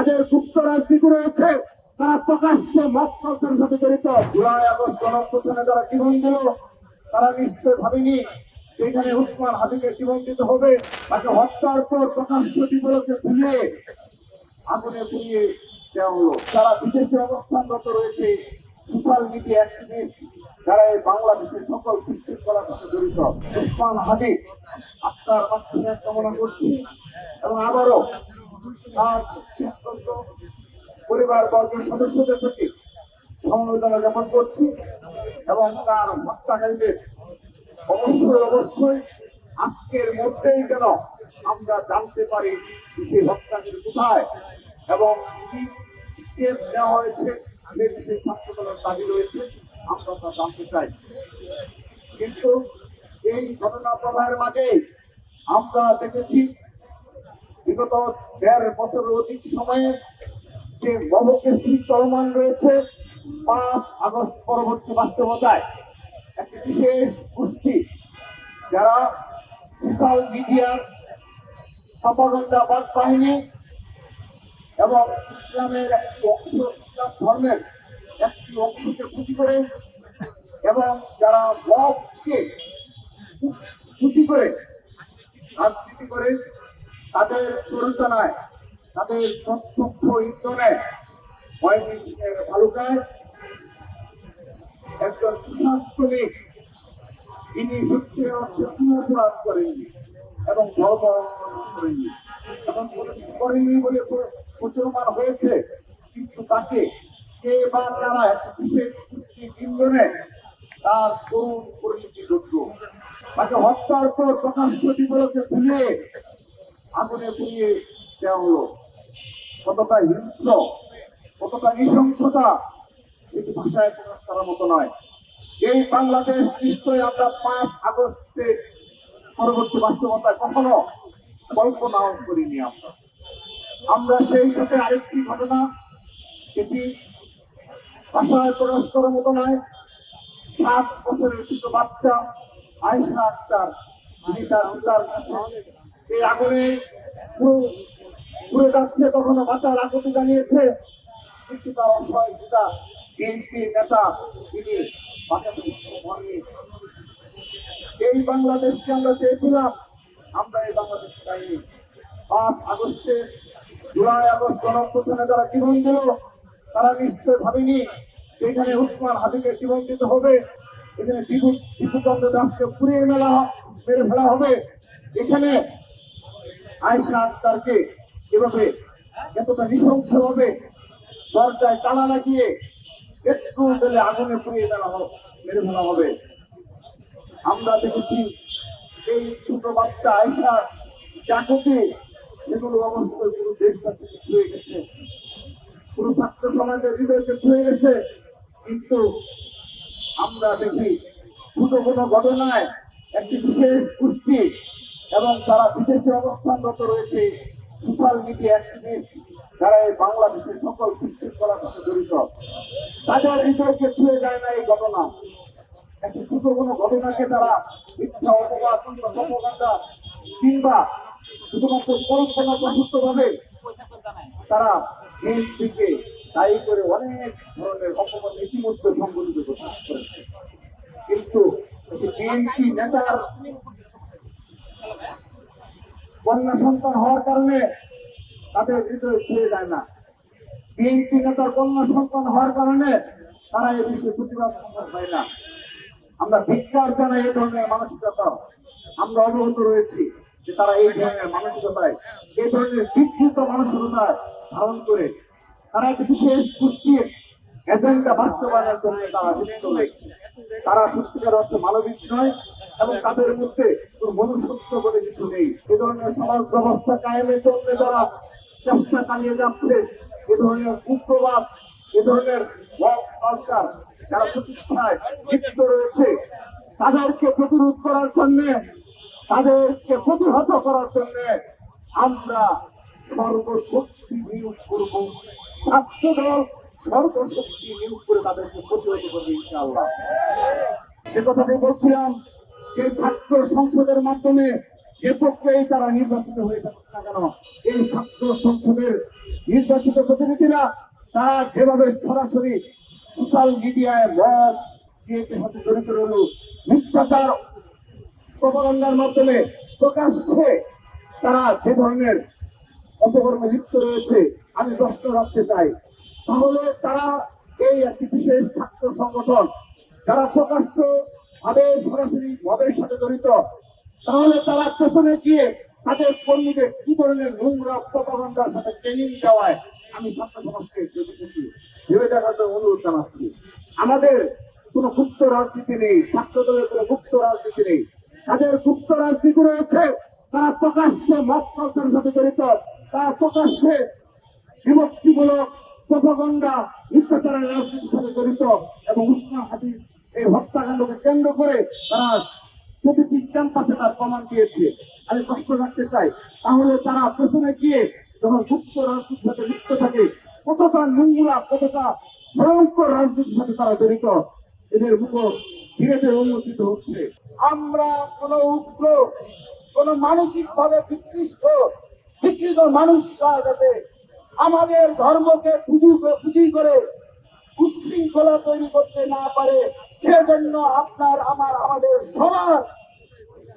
যাদের গুপ্ত রাজনীতি রয়েছে তারা প্রকাশ্যে মত কলসের সাথে জড়িত। জুলাই আগস্ট গণঅভ্যুত্থানে যারা জীবন দিল তারা নিশ্চয় ভাবেনি সেখানে উসমান হাদিকে জীবন দিতে হবে, তাকে হত্যার পর প্রকাশ্য দিবসকে ভুলে আগুনে পুড়িয়ে দেওয়া হলো। যারা বিদেশে অবস্থানরত রয়েছে সোশ্যাল মিডিয়া অ্যাক্টিভিস্ট যারা এই বাংলাদেশের সকল বিশৃঙ্খলার সাথে জড়িত, উসমান হাদি আত্মার মাধ্যমে কামনা করছি এবং আবারও তার পরিবার বর্গের সদস্যদের প্রতি সমবেদনা জ্ঞাপন করছি এবং তার হত্যাকারীদের অবশ্যই আজকের মধ্যেই যেন আমরা জানতে পারি সেই হত্যাকারী কোথায় এবং কি স্টেপ নেওয়া হয়েছে সে বিষয়ে ছাত্র দলের দাবি রয়েছে, আমরা তা জানতে চাই। কিন্তু এই ঘটনা প্রবাহের মাঝে আমরা দেখেছি বিগত ১.৫ বছরের অধিক সময়ে যে মবকেশী চলমান রয়েছে ৫ আগস্ট পরবর্তী বাস্তবতায় একটি বিশেষ গোষ্ঠী যারা সোশ্যাল মিডিয়ার প্রপাগান্ডাবাদ বাহিনী এবং ইসলামের একটি অংশ, ইসলাম ধর্মের একটি অংশকে ক্ষতি করে এবং যারা মবকে ক্ষতি করে রাজনীতি করে তাদের প্ররোচনায় তাদের প্রত্যক্ষ ইন্ধনে ময়মনসিংহের ভালুকায় একজন কৃষক শ্রমিক তিনি সত্যি অর্থে কোনো অপরাধ করেননি এবং ধর্ম করেননি এবং করেনি বলে প্রচারমান হয়েছে, কিন্তু তাকে কে বা তারা একটা বিশেষ ইন্ধনে তার করুণ পরিণতি ঘটল। তাকে হত্যার পর প্রকাশ্য দিবসকে ভুলে আগুনে পুড়িয়ে দেওয়া হলো। কতটা হিংস্র, কতটা নৃশংসতা এটি ভাষায় প্রকাশ করার মতো নয়। এই বাংলাদেশ নিশ্চয়ই আমরা ৫ আগস্টের পরবর্তী বাস্তবতায় কখনো কল্পনাও করিনি। আমরা সেই সাথে আরেকটি ঘটনা এটি ভাষায় প্রকাশ করার মতো নয়। ৭ বছরের ছোট বাচ্চা আয়েশা আক্তার তিনি তার পিতার কাছে এই আগুনে পুড়ে যাচ্ছে তখনও বাঁচার আকুতি জানিয়েছে, কিন্তু তার অসহায় পিতা বিএনপি নেতা তিনি বাঁচাতে পারেননি। এই বাংলাদেশকে আমরা চেয়েছিলাম, আমরা এই বাংলাদেশ চাইনি। ৫ আগস্টে জুলাই আগস্ট গণঅভ্যুত্থানে যারা জীবন দিল তারা নিশ্চয় ভাবেনি সেখানে উসমান হাদিকে জীবন দিতে হবে, এখানে দীপুচন্দ্র দাসকে পুড়িয়ে মেরে ফেলা হবে, এখানে আয়েশা আক্তারকে এভাবে এতটা নৃশংস ভাবে দরজায় তালা লাগিয়ে পেট্রোল ঢেলে আগুনে পুড়িয়ে মেরে ফেলা হবে। আমরা দেখেছি এই ছোট বাচ্চা আয়েশা চাকতি এগুলো অবশ্যই পুরো দেশবাসীকে ছুঁয়ে গেছে, পুরো ছাত্র সমাজের হৃদয়কে ছুঁয়ে গেছে। কিন্তু আমরা দেখি ছোট কোনো ঘটনায় একটি বিশেষ গোষ্ঠী এবং তারা বিদেশে অবস্থানরত রয়েছে সোশ্যাল মিডিয়া অ্যাক্টিভিস্ট যারা এই বাংলাদেশের সকল বিশৃঙ্খলার সাথে জড়িত, তাদের হৃদয়কে ছুঁয়ে যায় না এই ঘটনা। একটি ছোট কোনো ঘটনাকে তারা মিথ্যা অপবাদ প্রপাগান্ডা কিংবা শুধুমাত্র কল্পনা প্রসূত ভাবে তারা বিএনপিকে দায়ী করে অনেক ধরনের অপবাদ ইতিমধ্যে সংগঠিত করেছে। কিন্তু বিএনপি নেতার কন্যা সন্তান হওয়ার কারণে তাদের হৃদয় ছুঁয়ে যায় না। বিএনপি নেতার কন্যা সন্তান হওয়ার কারণে তারা এই বিষয়ে প্রতিবাদ পায় না। আমরা ধিক্কার জানাই এই ধরনের মানসিকতা। আমরা অবগত রয়েছি যে তারা এই ধরনের মানসিকতায়, এই ধরনের বিকৃত মানসিকতায় ধারণ করে তারা একটি বিশেষ গোষ্ঠীর এজেন্ডা বাস্তবায়নের জন্য তারা যুক্ত হয়েছে। তারা সত্যিকার অর্থে মানবিক নয় এবং তাদের মধ্যে কোনো মনুষ্যত্ব বলে কিছু নেই। এ ধরনের সমাজ ব্যবস্থা কায়েমের জন্য যারা চেষ্টা চালিয়ে যাচ্ছে, এ ধরনের কুপ্রবাদ, এ ধরনের কালচার যারা প্রতিষ্ঠায় লিপ্ত রয়েছে, তাদেরকে প্রতিরোধ করার জন্য, তাদেরকে প্রতিহত করার জন্য আমরা সর্বশক্তি নিয়োগ করব। ছাত্রদল সর্বশক্তি নিয়োগ করে তাদেরকে প্রতিহত করবে ইনশাআল্লাহ। যে কথাটি বলছিলাম যে ছাত্র সংসদের মাধ্যমে যে পক্ষেই তারা নির্বাচিত হয়ে থাকুক না কেন, এই ছাত্র সংসদের নির্বাচিত প্রতিনিধিরা তারা যেভাবে সরাসরি সোশ্যাল মিডিয়ায় মত দিয়ে সাথে জড়িত রইল, মিথ্যাচার প্রপাগান্ডার মাধ্যমে প্রকাশ্যে তারা যে ধরনের অপকর্মে লিপ্ত রয়েছে, আমি প্রশ্ন রাখতে চাই, তাহলে তারা এই একটি বিশেষ ছাত্র সংগঠন যারা প্রকাশ্য ভাবে সরাসরি মদের সাথে জড়িত, তাহলে তারা পেছনে গিয়ে তাদের কর্মীদের কি ধরনের নোংরা প্রপাগান্ডার সাথে ট্রেনিং দেওয়ায় আমি ছাত্র সমাজকে ভেবে দেখার জন্য অনুরোধ জানাচ্ছি। আমাদের কোনো গুপ্ত রাজনীতি নেই, ছাত্র দলের কোনো গুপ্ত রাজনীতি নেই। তাদের গুপ্ত রাজনীতি রয়েছে, তারা প্রকাশ্যে মদ কালচারের সাথে জড়িত, তারা প্রকাশ্যে বিভক্তিমূলক প্রপাগান্ডা মিথ্যাচারের রাজনীতির সাথে জড়িত এবং উসমান হাদির এই হত্যাকাণ্ডকে কেন্দ্র করে তারা প্রতিটি ক্যাম্পাসে তার প্রমাণ দিয়েছে। আমি প্রশ্ন রাখতে চাই, তাহলে তারা পেছনে গিয়ে যখন গুপ্ত রাজনীতির সাথে লিপ্ত থাকে, কতটা নোংরা কতটা ভয়ঙ্কর রাজনীতির সাথে তারা জড়িত, এদের মুখ ধীরে ধীরে উন্মোচিত হচ্ছে। আমরা কোন উগ্র কোন মানসিক ভাবে বিকৃত মানুষরা যাতে আমাদের ধর্মকে পুঁজি করে উচ্ছৃঙ্খলা তৈরি করতে না পারে, সেজন্য আমাদের সবার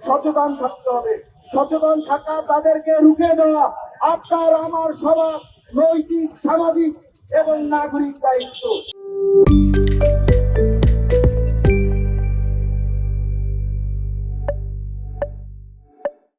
সচেতন থাকতে হবে। সচেতন থাকা, তাদেরকে রুখে দেওয়া আমার সবার নৈতিক, সামাজিক এবং নাগরিক দায়িত্ব।